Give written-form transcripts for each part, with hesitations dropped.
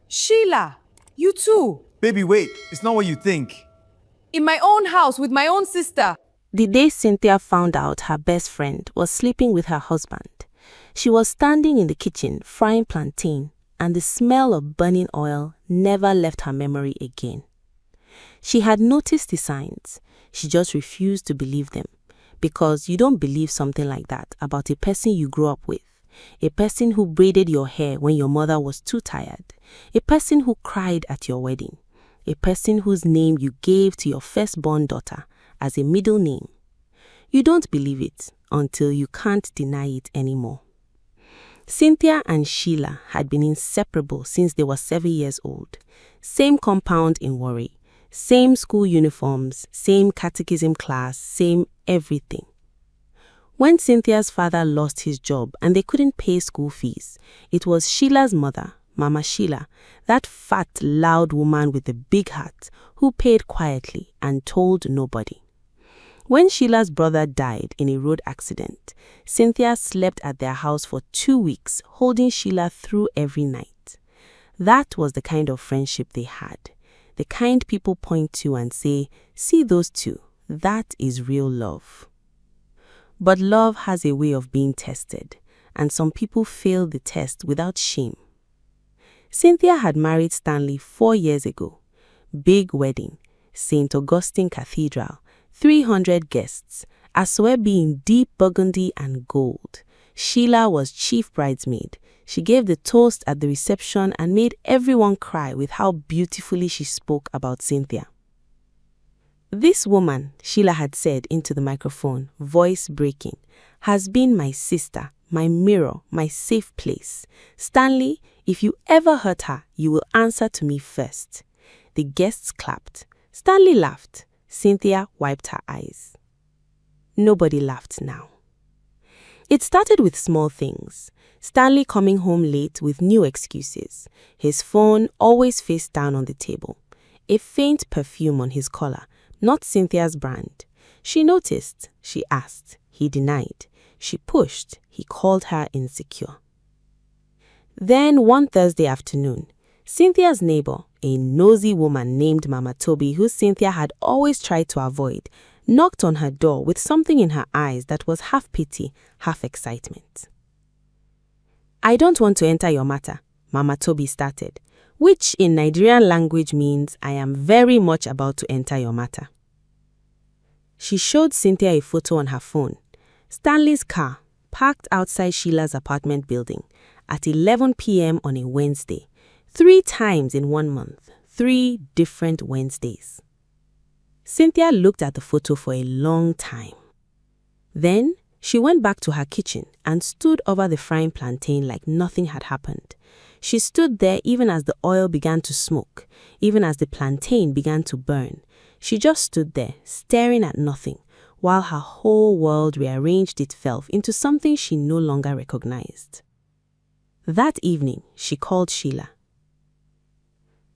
Sheila, you too. Baby, wait. It's not what you think. In my own house with my own sister. The day Cynthia found out her best friend was sleeping with her husband, she was standing in the kitchen frying plantain, and the smell of burning oil never left her memory again. She had noticed the signs, she just refused to believe them, because you don't believe something like that about a person you grew up with, a person who braided your hair when your mother was too tired, a person who cried at your wedding, a person whose name you gave to your firstborn daughter as a middle name. You don't believe it until you can't deny it anymore. Cynthia and Sheila had been inseparable since they were 7 years old. Same compound in Warri, same school uniforms, same catechism class, same everything. When Cynthia's father lost his job and they couldn't pay school fees, it was Sheila's mother, Mama Sheila, that fat, loud woman with the big hat, who paid quietly and told nobody. When Sheila's brother died in a road accident, Cynthia slept at their house for 2 weeks, holding Sheila through every night. That was the kind of friendship they had, the kind people point to and say, "See those two, that is real love." But love has a way of being tested, and some people fail the test without shame. Cynthia had married Stanley 4 years ago. Big wedding, St. Augustine Cathedral, 300 guests, Asoebi in deep burgundy and gold. Sheila was chief bridesmaid. She gave the toast at the reception and made everyone cry with how beautifully she spoke about Cynthia. "This woman," Sheila had said into the microphone, voice breaking, "has been my sister, my mirror, my safe place. Stanley, if you ever hurt her, you will answer to me first." The guests clapped. Stanley laughed. Cynthia wiped her eyes. Nobody laughed now. It started with small things. Stanley coming home late with new excuses. His phone always face down on the table. A faint perfume on his collar, not Cynthia's brand. She noticed. She asked. He denied. She pushed. He called her insecure. Then one Thursday afternoon, Cynthia's neighbor, a nosy woman named Mama Toby, who Cynthia had always tried to avoid, knocked on her door with something in her eyes that was half pity, half excitement. "I don't want to enter your matter," Mama Toby started, which in Nigerian language means "I am very much about to enter your matter." She showed Cynthia a photo on her phone. Stanley's car, parked outside Sheila's apartment building, at 11 p.m. on a Wednesday, 3 times in 1 month, 3 different Wednesdays. Cynthia looked at the photo for a long time. Then she went back to her kitchen and stood over the frying plantain like nothing had happened. She stood there even as the oil began to smoke, even as the plantain began to burn. She just stood there, staring at nothing, while her whole world rearranged itself into something she no longer recognized. That evening, she called Sheila.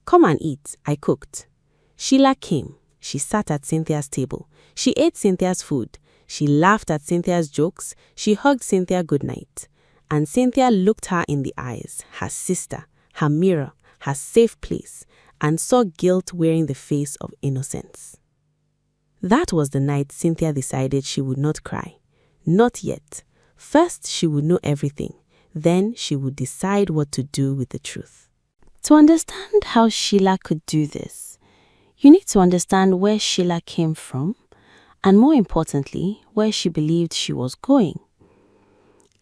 "Come and eat, I cooked." Sheila came. She sat at Cynthia's table. She ate Cynthia's food. She laughed at Cynthia's jokes. She hugged Cynthia goodnight. And Cynthia looked her in the eyes, her sister, her mirror, her safe place, and saw guilt wearing the face of innocence. That was the night Cynthia decided she would not cry. Not yet. First, she would know everything. Then she would decide what to do with the truth. To understand how Sheila could do this, you need to understand where Sheila came from, and more importantly, where she believed she was going.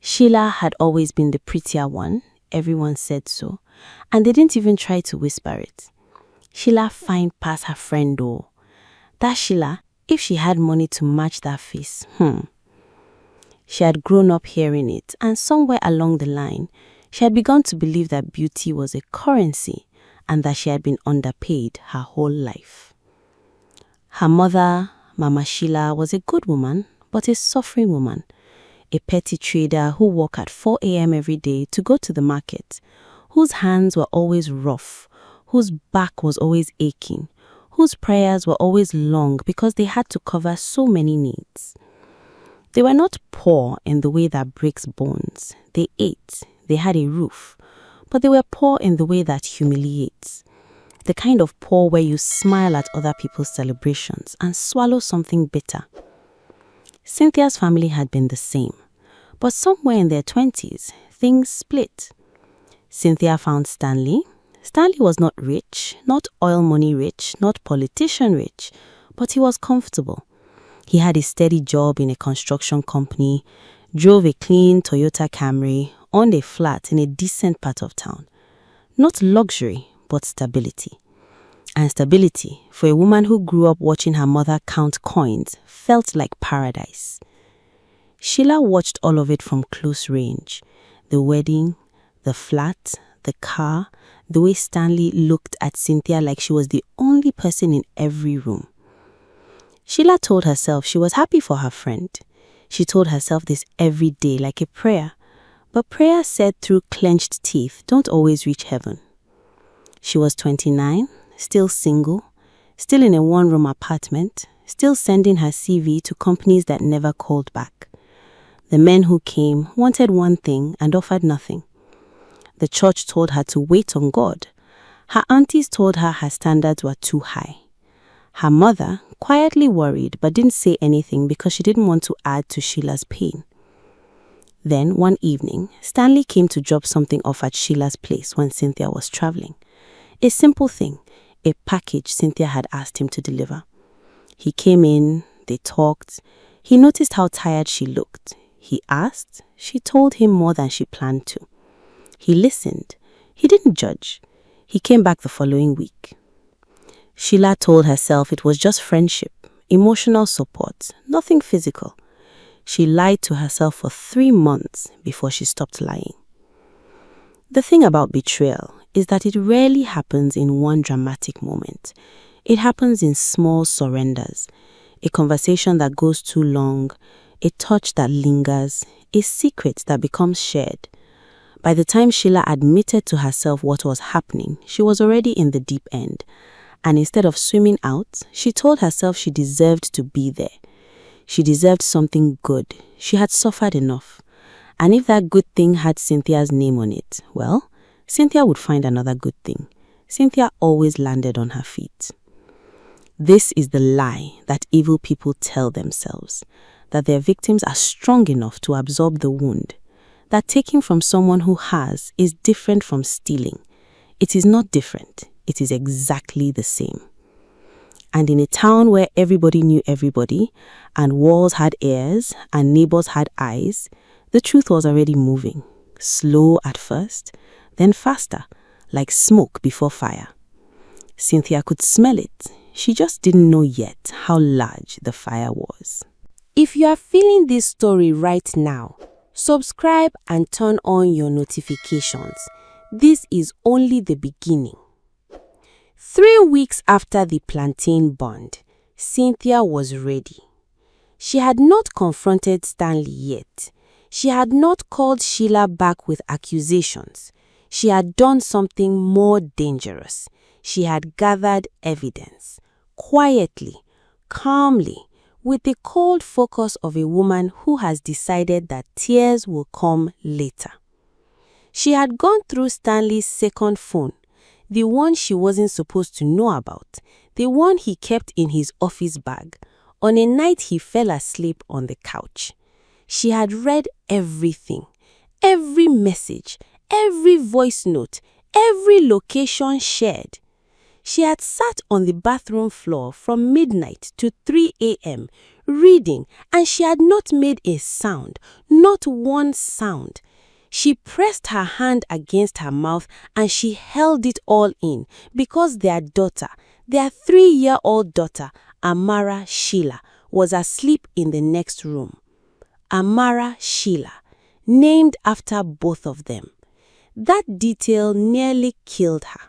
Sheila had always been the prettier one, everyone said so, and they didn't even try to whisper it. Sheila fine past her friend though. That Sheila, if she had money to match that face, She had grown up hearing it, and somewhere along the line, she had begun to believe that beauty was a currency and that she had been underpaid her whole life. Her mother, Mama Sheila, was a good woman, but a suffering woman, a petty trader who woke at 4 a.m. every day to go to the market, whose hands were always rough, whose back was always aching, whose prayers were always long because they had to cover so many needs. They were not poor in the way that breaks bones. They ate, they had a roof, but they were poor in the way that humiliates. The kind of poor where you smile at other people's celebrations and swallow something bitter. Cynthia's family had been the same, but somewhere in their 20s, things split. Cynthia found Stanley. Stanley was not rich, not oil money rich, not politician rich, but he was comfortable. He had a steady job in a construction company, drove a clean Toyota Camry, owned a flat in a decent part of town. Not luxury, but stability. And stability, for a woman who grew up watching her mother count coins, felt like paradise. Sheila watched all of it from close range. The wedding, the flat, the car, the way Stanley looked at Cynthia like she was the only person in every room. Sheila told herself she was happy for her friend. She told herself this every day like a prayer. But prayer said through clenched teeth don't always reach heaven. She was 29, still single, still in a one-room apartment, still sending her CV to companies that never called back. The men who came wanted one thing and offered nothing. The church told her to wait on God. Her aunties told her her standards were too high. Her mother quietly worried but didn't say anything because she didn't want to add to Sheila's pain. Then, one evening, Stanley came to drop something off at Sheila's place when Cynthia was traveling. A simple thing, a package Cynthia had asked him to deliver. He came in, they talked. He noticed how tired she looked. He asked, she told him more than she planned to. He listened. He didn't judge. He came back the following week. Sheila told herself it was just friendship, emotional support, nothing physical. She lied to herself for 3 months before she stopped lying. The thing about betrayal is that it rarely happens in one dramatic moment. It happens in small surrenders, a conversation that goes too long, a touch that lingers, a secret that becomes shared. By the time Sheila admitted to herself what was happening, she was already in the deep end. And instead of swimming out, she told herself she deserved to be there. She deserved something good. She had suffered enough. And if that good thing had Cynthia's name on it, well, Cynthia would find another good thing. Cynthia always landed on her feet. This is the lie that evil people tell themselves, that their victims are strong enough to absorb the wound, that taking from someone who has is different from stealing. It is not different. It is exactly the same. And in a town where everybody knew everybody, and walls had ears, and neighbors had eyes, the truth was already moving. Slow at first, then faster, like smoke before fire. Cynthia could smell it. She just didn't know yet how large the fire was. If you are feeling this story right now, subscribe and turn on your notifications. This is only the beginning. 3 weeks after the plantain burned, Cynthia was ready. She had not confronted Stanley yet. She had not called Sheila back with accusations. She had done something more dangerous. She had gathered evidence, quietly, calmly, with the cold focus of a woman who has decided that tears will come later. She had gone through Stanley's second phone, the one she wasn't supposed to know about, the one he kept in his office bag, on a night he fell asleep on the couch. She had read everything, every message, every voice note, every location shared. She had sat on the bathroom floor from midnight to 3 a.m. reading, and she had not made a sound, not one sound. She pressed her hand against her mouth and she held it all in because their daughter, their 3-year-old daughter, Amara Sheila, was asleep in the next room. Amara Sheila, named after both of them. That detail nearly killed her.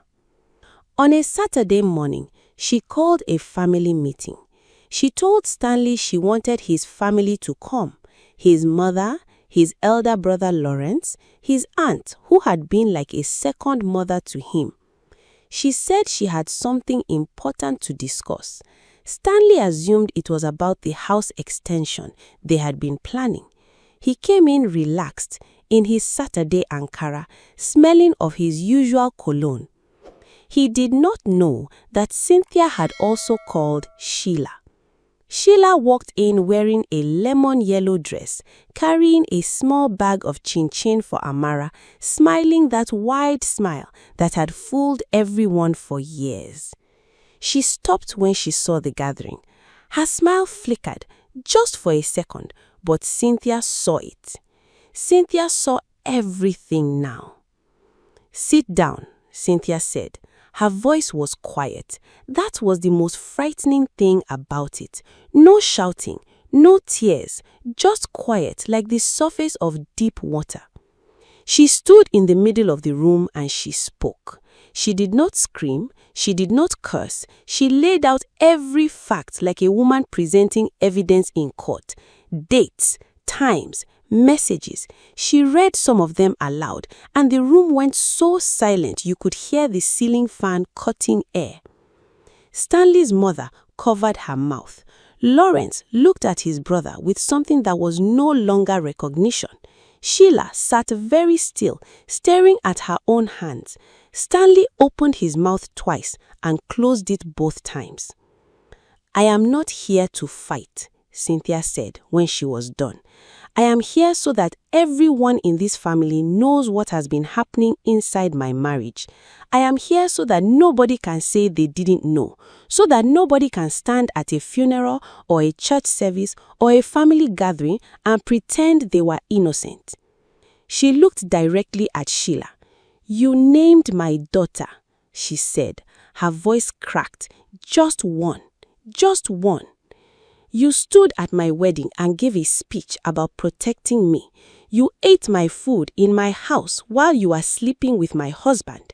On a Saturday morning, she called a family meeting. She told Stanley she wanted his family to come, his mother, his elder brother Lawrence, his aunt, who had been like a second mother to him. She said she had something important to discuss. Stanley assumed it was about the house extension they had been planning. He came in relaxed, in his Saturday Ankara, smelling of his usual cologne. He did not know that Cynthia had also called Sheila. Sheila walked in wearing a lemon yellow dress, carrying a small bag of chin-chin for Amara, smiling that wide smile that had fooled everyone for years. She stopped when she saw the gathering. Her smile flickered just for a second, but Cynthia saw it. Cynthia saw everything now. "Sit down," Cynthia said. Her voice was quiet. That was the most frightening thing about it. No shouting, no tears, just quiet like the surface of deep water. She stood in the middle of the room and she spoke. She did not scream, she did not curse. She laid out every fact like a woman presenting evidence in court. Dates, times, messages. She read some of them aloud, and the room went so silent you could hear the ceiling fan cutting air. Stanley's mother covered her mouth. Lawrence looked at his brother with something that was no longer recognition. Sheila sat very still, staring at her own hands. Stanley opened his mouth twice and closed it both times. "I am not here to fight," Cynthia said when she was done. "I am here so that everyone in this family knows what has been happening inside my marriage. I am here so that nobody can say they didn't know, so that nobody can stand at a funeral or a church service or a family gathering and pretend they were innocent." She looked directly at Sheila. "You named my daughter," she said. Her voice cracked. "Just one. Just one. You stood at my wedding and gave a speech about protecting me. You ate my food in my house while you were sleeping with my husband."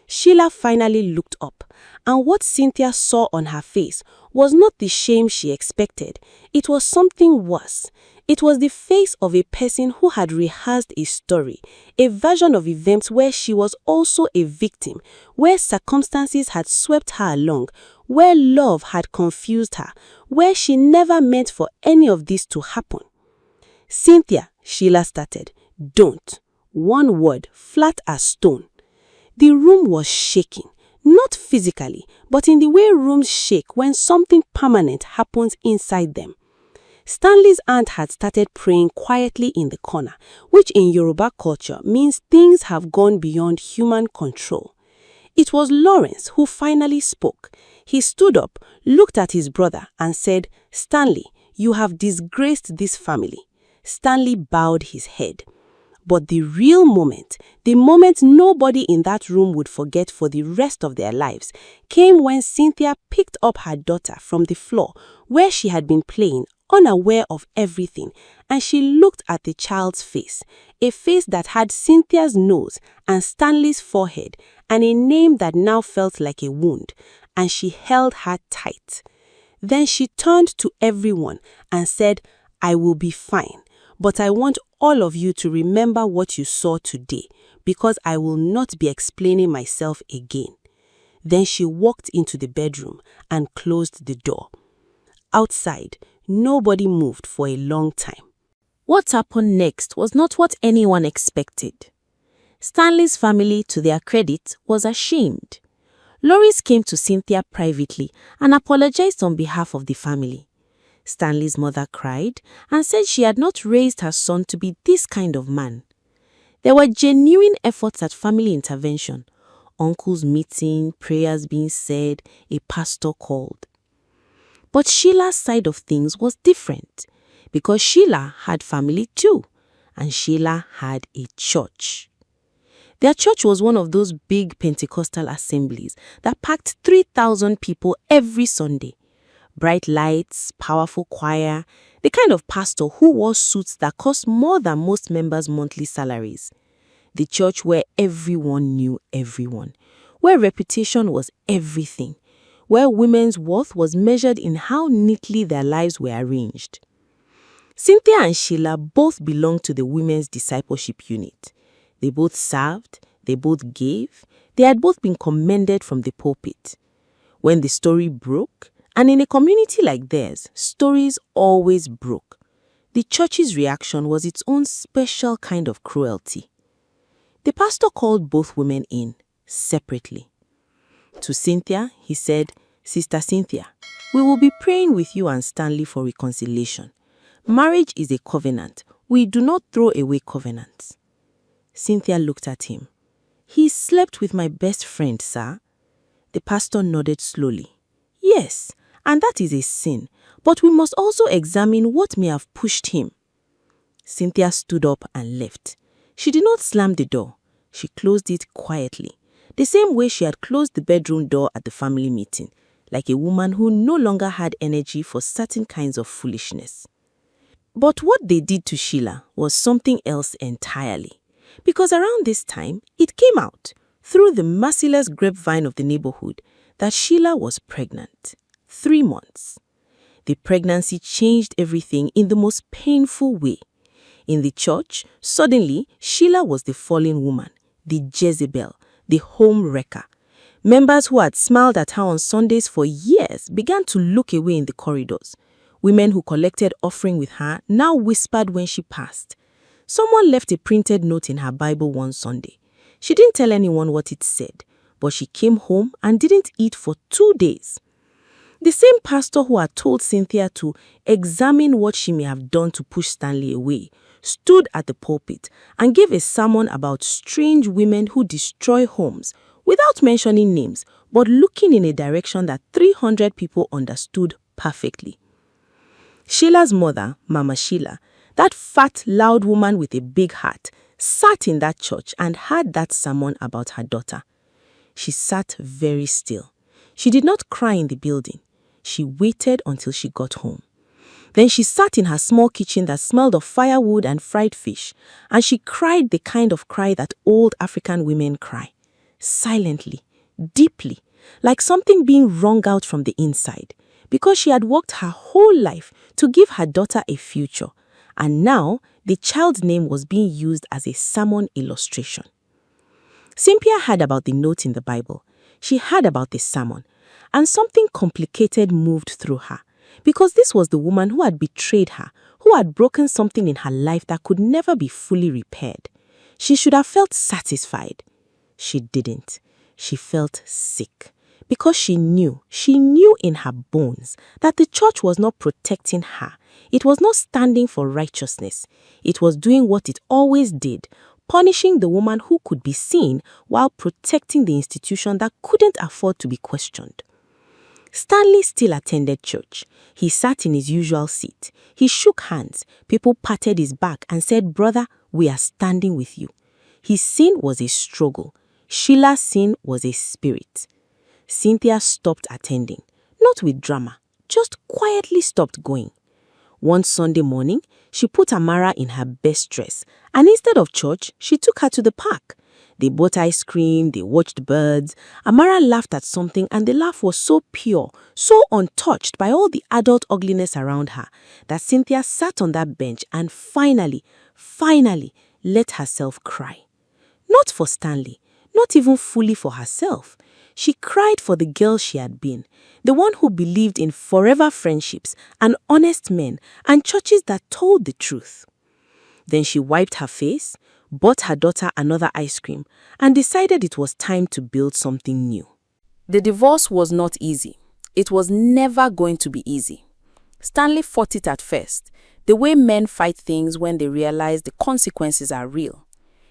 Sheila finally looked up, and what Cynthia saw on her face was not the shame she expected. It was something worse. It was the face of a person who had rehearsed a story, a version of events where she was also a victim, where circumstances had swept her along, where love had confused her, where she never meant for any of this to happen. "Cynthia," Sheila started. "Don't." One word, flat as stone. The room was shaking, not physically, but in the way rooms shake when something permanent happens inside them. Stanley's aunt had started praying quietly in the corner, which in Yoruba culture means things have gone beyond human control. It was Lawrence who finally spoke. He stood up, looked at his brother and said, "Stanley, you have disgraced this family." Stanley bowed his head. But the real moment, the moment nobody in that room would forget for the rest of their lives, came when Cynthia picked up her daughter from the floor where she had been playing, unaware of everything, and she looked at the child's face, a face that had Cynthia's nose and Stanley's forehead, and a name that now felt like a wound, and she held her tight. Then she turned to everyone and said, "I will be fine, but I want all of you to remember what you saw today, because I will not be explaining myself again." Then she walked into the bedroom and closed the door. Outside, nobody moved for a long time. What happened next was not what anyone expected. Stanley's family, to their credit, was ashamed. Loris came to Cynthia privately and apologized on behalf of the family. Stanley's mother cried and said she had not raised her son to be this kind of man. There were genuine efforts at family intervention, uncles meeting, prayers being said, a pastor called. But Sheila's side of things was different, because Sheila had family too, and Sheila had a church. Their church was one of those big Pentecostal assemblies that packed 3,000 people every Sunday. Bright lights, powerful choir, the kind of pastor who wore suits that cost more than most members' monthly salaries. The church where everyone knew everyone, where reputation was everything, where women's worth was measured in how neatly their lives were arranged. Cynthia and Sheila both belonged to the women's discipleship unit. They both served, they both gave, they had both been commended from the pulpit. When the story broke, and in a community like theirs, stories always broke, The church's reaction was its own special kind of cruelty. The pastor called both women in, separately. To Cynthia, he said, "Sister Cynthia, we will be praying with you and Stanley for reconciliation. Marriage is a covenant. We do not throw away covenants." Cynthia looked at him. "He slept with my best friend, sir." The pastor nodded slowly. "Yes, and that is a sin, but we must also examine what may have pushed him." Cynthia stood up and left. She did not slam the door. She closed it quietly, the same way she had closed the bedroom door at the family meeting, like a woman who no longer had energy for certain kinds of foolishness. But what they did to Sheila was something else entirely, because around this time, it came out, through the merciless grapevine of the neighborhood, that Sheila was pregnant. 3 months. The pregnancy changed everything in the most painful way. In the church, suddenly, Sheila was the fallen woman, the Jezebel, the home wrecker. Members who had smiled at her on Sundays for years began to look away in the corridors. Women who collected offering with her now whispered when she passed. Someone left a printed note in her Bible one Sunday. She didn't tell anyone what it said, but she came home and didn't eat for 2 days. The same pastor who had told Cynthia to examine what she may have done to push Stanley away stood at the pulpit and gave a sermon about strange women who destroy homes without mentioning names, but looking in a direction that 300 people understood perfectly. Sheila's mother, Mama Sheila, that fat, loud woman with a big heart, sat in that church and heard that sermon about her daughter. She sat very still. She did not cry in the building. She waited until she got home. Then she sat in her small kitchen that smelled of firewood and fried fish, and she cried the kind of cry that old African women cry, silently, deeply, like something being wrung out from the inside, because she had worked her whole life to give her daughter a future, and now the child's name was being used as a sermon illustration. Cynthia heard about the note in the Bible. She heard about the sermon, and something complicated moved through her, because this was the woman who had betrayed her, who had broken something in her life that could never be fully repaired. She should have felt satisfied. She didn't. She felt sick, because she knew in her bones that the church was not protecting her. It was not standing for righteousness. It was doing what it always did, punishing the woman who could be seen while protecting the institution that couldn't afford to be questioned. Stanley still attended church. He sat in his usual seat. He shook hands. People patted his back and said, "Brother, we are standing with you." His sin was a struggle. Sheila's sin was a spirit. Cynthia stopped attending, not with drama, just quietly stopped going. One Sunday morning, she put Amara in her best dress, and instead of church, she took her to the park. They bought ice cream, they watched birds. Amara laughed at something, and the laugh was so pure, so untouched by all the adult ugliness around her, that Cynthia sat on that bench and finally let herself cry. Not for Stanley, not even fully for herself. She cried for the girl she had been, the one who believed in forever friendships and honest men and churches that told the truth. Then she wiped her face, bought her daughter another ice cream, and decided it was time to build something new. The divorce was not easy. It was never going to be easy. Stanley fought it at first, the way men fight things when they realize the consequences are real.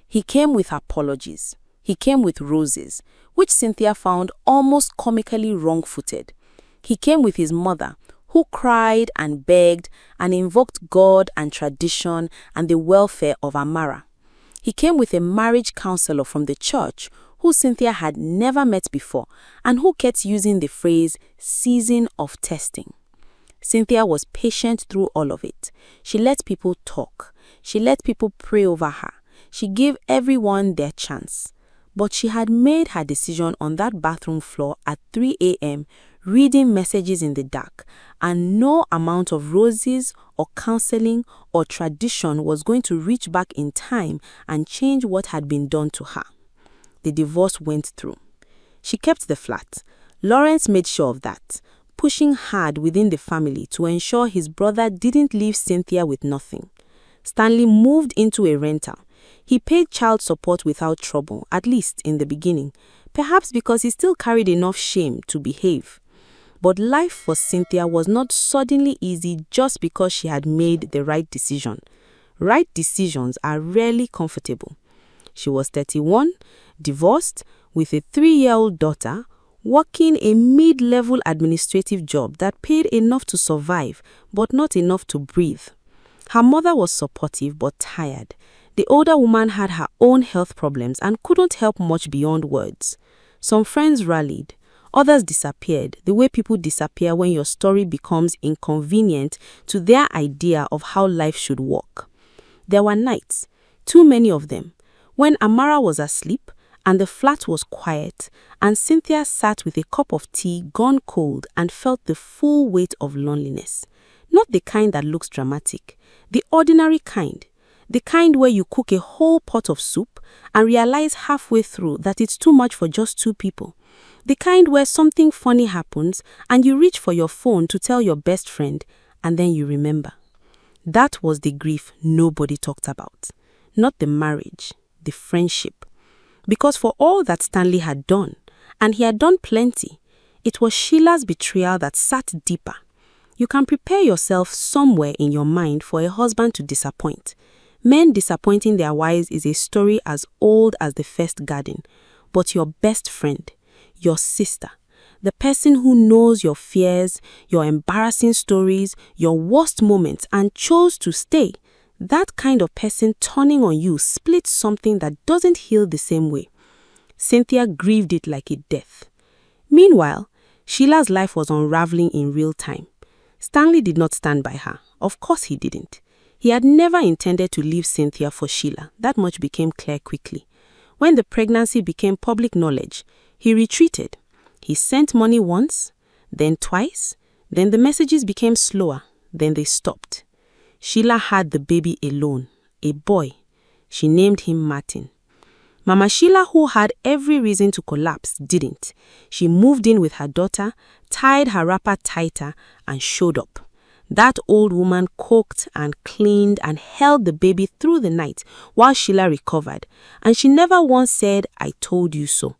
He came with apologies. He came with roses, which Cynthia found almost comically wrong-footed. He came with his mother, who cried and begged and invoked God and tradition and the welfare of Amara. He came with a marriage counselor from the church who Cynthia had never met before and who kept using the phrase season of testing. Cynthia was patient through all of it. She let people talk. She let people pray over her. She gave everyone their chance. But she had made her decision on that bathroom floor at 3 a.m., reading messages in the dark, and no amount of roses or counseling or tradition was going to reach back in time and change what had been done to her. The divorce went through. She kept the flat. Lawrence made sure of that, pushing hard within the family to ensure his brother didn't leave Cynthia with nothing. Stanley moved into a rental. He paid child support without trouble, at least in the beginning, perhaps because he still carried enough shame to behave. But life for Cynthia was not suddenly easy just because she had made the right decision. Right decisions are rarely comfortable. She was 31, divorced, with a 3-year-old daughter, working a mid-level administrative job that paid enough to survive, but not enough to breathe. Her mother was supportive but tired. The older woman had her own health problems and couldn't help much beyond words. Some friends rallied. Others disappeared, the way people disappear when your story becomes inconvenient to their idea of how life should work. There were nights, too many of them, when Amara was asleep and the flat was quiet, and Cynthia sat with a cup of tea gone cold and felt the full weight of loneliness. Not the kind that looks dramatic, the ordinary kind. The kind where you cook a whole pot of soup and realize halfway through that it's too much for just 2 people. The kind where something funny happens and you reach for your phone to tell your best friend and then you remember. That was the grief nobody talked about. Not the marriage, the friendship. Because for all that Stanley had done, and he had done plenty, it was Sheila's betrayal that sat deeper. You can prepare yourself somewhere in your mind for a husband to disappoint. Men disappointing their wives is a story as old as the first garden. But your best friend, your sister, the person who knows your fears, your embarrassing stories, your worst moments, and chose to stay, that kind of person turning on you splits something that doesn't heal the same way. Cynthia grieved it like a death. Meanwhile, Sheila's life was unraveling in real time. Stanley did not stand by her. Of course he didn't. He had never intended to leave Cynthia for Sheila. That much became clear quickly. When the pregnancy became public knowledge, he retreated. He sent money once, then twice, then the messages became slower, then they stopped. Sheila had the baby alone, a boy. She named him Martin. Mama Sheila, who had every reason to collapse, didn't. She moved in with her daughter, tied her wrapper tighter, and showed up. That old woman cooked and cleaned and held the baby through the night while Sheila recovered, and she never once said, "I told you so,"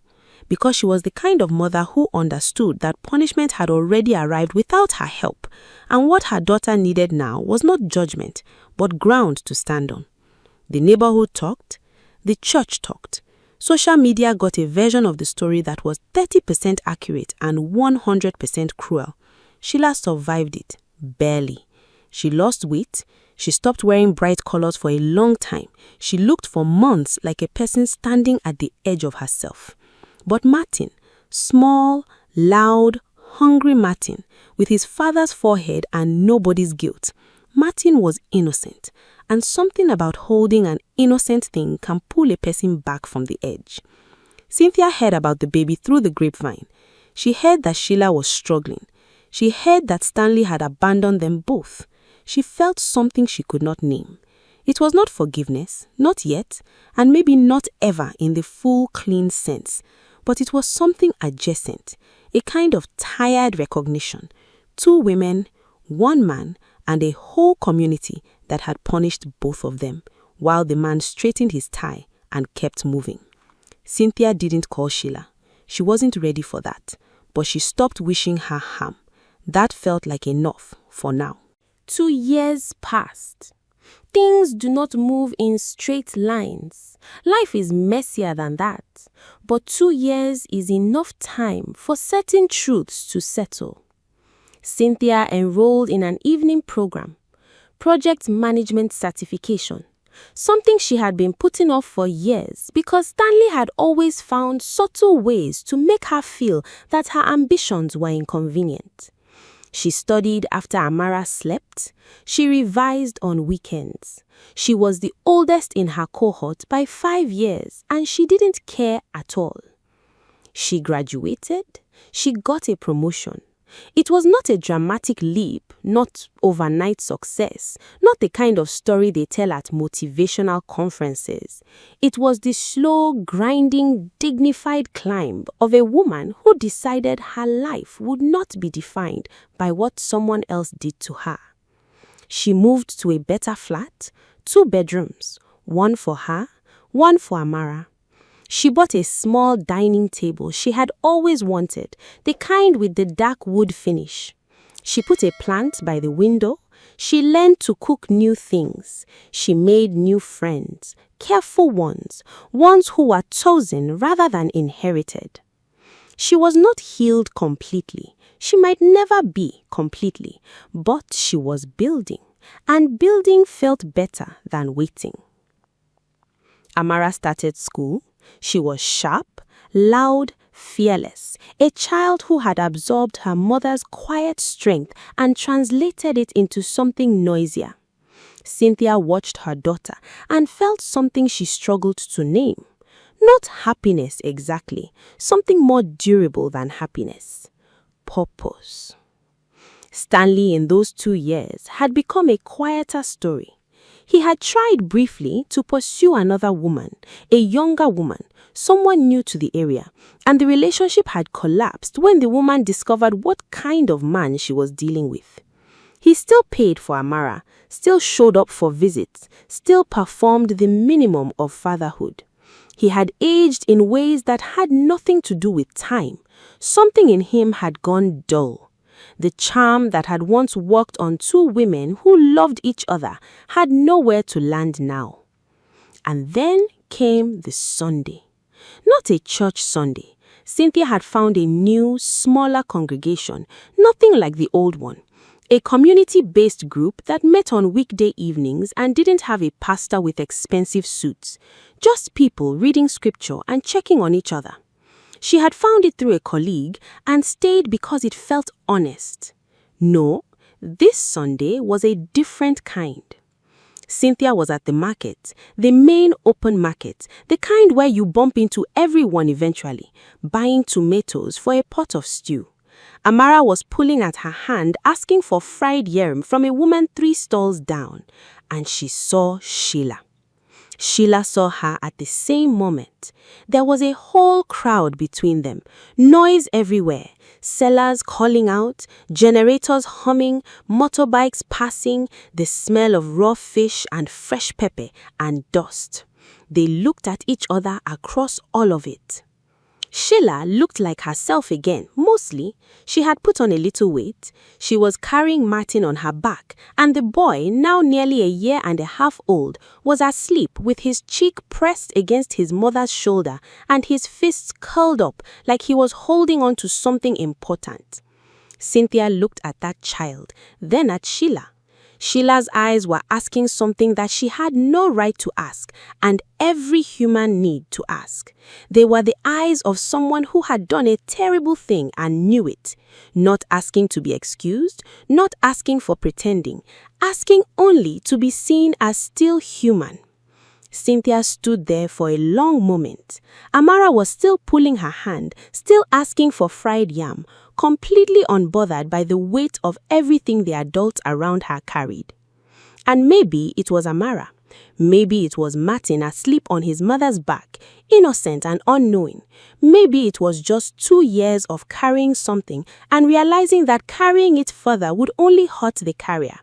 because she was the kind of mother who understood that punishment had already arrived without her help, and what her daughter needed now was not judgment, but ground to stand on. The neighborhood talked, the church talked. Social media got a version of the story that was 30% accurate and 100% cruel. Sheila survived it. Barely. She lost weight. She stopped wearing bright colors for a long time. She looked for months like a person standing at the edge of herself. But Martin, small, loud, hungry Martin, with his father's forehead and nobody's guilt, Martin was innocent, and something about holding an innocent thing can pull a person back from the edge. Cynthia heard about the baby through the grapevine. She heard that Sheila was struggling. She heard that Stanley had abandoned them both. She felt something she could not name. It was not forgiveness, not yet, and maybe not ever in the full, clean sense, but it was something adjacent, a kind of tired recognition. 2 women, 1 man, and a whole community that had punished both of them, while the man straightened his tie and kept moving. Cynthia didn't call Sheila. She wasn't ready for that, but she stopped wishing her harm. That felt like enough for now. 2 years passed. Things do not move in straight lines. Life is messier than that. But 2 years is enough time for certain truths to settle. Cynthia enrolled in an evening program, project management certification, something she had been putting off for years because Stanley had always found subtle ways to make her feel that her ambitions were inconvenient. She studied after Amara slept. She revised on weekends. She was the oldest in her cohort by 5 years, and she didn't care at all. She graduated. She got a promotion. It was not a dramatic leap, not overnight success, not the kind of story they tell at motivational conferences. It was the slow, grinding, dignified climb of a woman who decided her life would not be defined by what someone else did to her. She moved to a better flat, 2 bedrooms, one for her, one for Amara. She bought a small dining table she had always wanted, the kind with the dark wood finish. She put a plant by the window. She learned to cook new things. She made new friends, careful ones who were chosen rather than inherited. She was not healed completely. She might never be completely, but she was building, and building felt better than waiting. Amara started school. She was sharp, loud, fearless, a child who had absorbed her mother's quiet strength and translated it into something noisier. Cynthia watched her daughter and felt something she struggled to name. Not happiness exactly, something more durable than happiness. Purpose. Stanley in those 2 years had become a quieter story. He had tried briefly to pursue another woman, a younger woman, someone new to the area, and the relationship had collapsed when the woman discovered what kind of man she was dealing with. He still paid for Amara, still showed up for visits, still performed the minimum of fatherhood. He had aged in ways that had nothing to do with time. Something in him had gone dull. The charm that had once worked on 2 women who loved each other had nowhere to land now. And then came the Sunday. Not a church Sunday. Cynthia had found a new, smaller congregation, nothing like the old one. A community-based group that met on weekday evenings and didn't have a pastor with expensive suits. Just people reading scripture and checking on each other. She had found it through a colleague and stayed because it felt honest. No, this Sunday was a different kind. Cynthia was at the market, the main open market, the kind where you bump into everyone eventually, buying tomatoes for a pot of stew. Amara was pulling at her hand asking for fried yam from a woman 3 stalls down, and she saw Sheila. Sheila saw her at the same moment. There was a whole crowd between them, noise everywhere, sellers calling out, generators humming, motorbikes passing, the smell of raw fish and fresh pepper and dust. They looked at each other across all of it. Sheila looked like herself again, mostly. She had put on a little weight. She was carrying Martin on her back, and the boy, now nearly a year and a half old, was asleep with his cheek pressed against his mother's shoulder and his fists curled up like he was holding on to something important. Cynthia looked at that child, then at Sheila. Sheila's eyes were asking something that she had no right to ask, and every human need to ask. They were the eyes of someone who had done a terrible thing and knew it. Not asking to be excused, not asking for pretending, asking only to be seen as still human. Cynthia stood there for a long moment. Amara was still pulling her hand, still asking for fried yam, completely unbothered by the weight of everything the adults around her carried. And maybe it was Amara. Maybe it was Martin asleep on his mother's back, innocent and unknowing. Maybe it was just 2 years of carrying something and realizing that carrying it further would only hurt the carrier.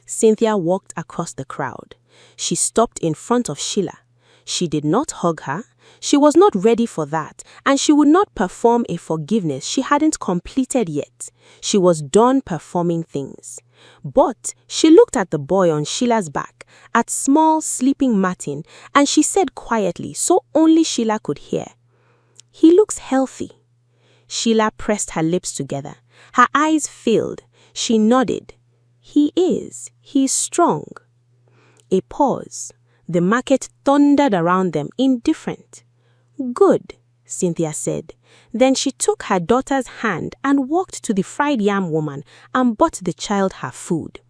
Cynthia walked across the crowd. She stopped in front of Sheila. She did not hug her. She was not ready for that, and she would not perform a forgiveness she hadn't completed yet. She was done performing things. But she looked at the boy on Sheila's back, at small, sleeping Martin, and she said quietly, so only Sheila could hear, "He looks healthy." Sheila pressed her lips together. Her eyes filled. She nodded. "He is. He's strong." A pause. The market thundered around them, indifferent. "Good," Cynthia said. Then she took her daughter's hand and walked to the fried yam woman and bought the child her food.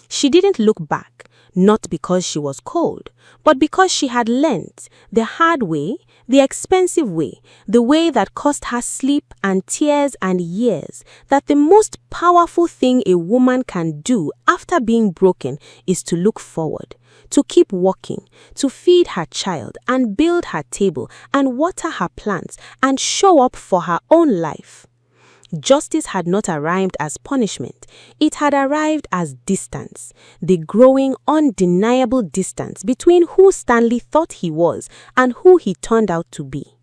She didn't look back. Not because she was cold, but because she had learnt the hard way, the expensive way, the way that cost her sleep and tears and years, that the most powerful thing a woman can do after being broken is to look forward, to keep walking, to feed her child and build her table and water her plants and show up for her own life. Justice had not arrived as punishment. It had arrived as distance, the growing, undeniable distance between who Stanley thought he was and who he turned out to be.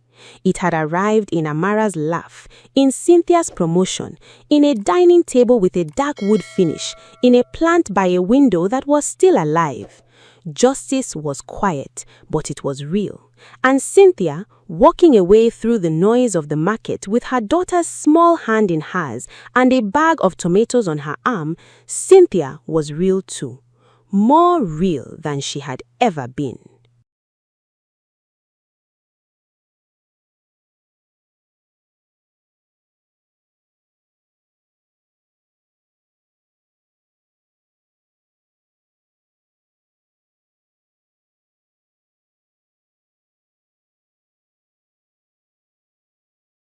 It had arrived in Amara's laugh, in Cynthia's promotion, in a dining table with a dark wood finish, in a plant by a window that was still alive. Justice was quiet, but it was real. And Cynthia, walking away through the noise of the market with her daughter's small hand in hers and a bag of tomatoes on her arm, Cynthia was real too. More real than she had ever been.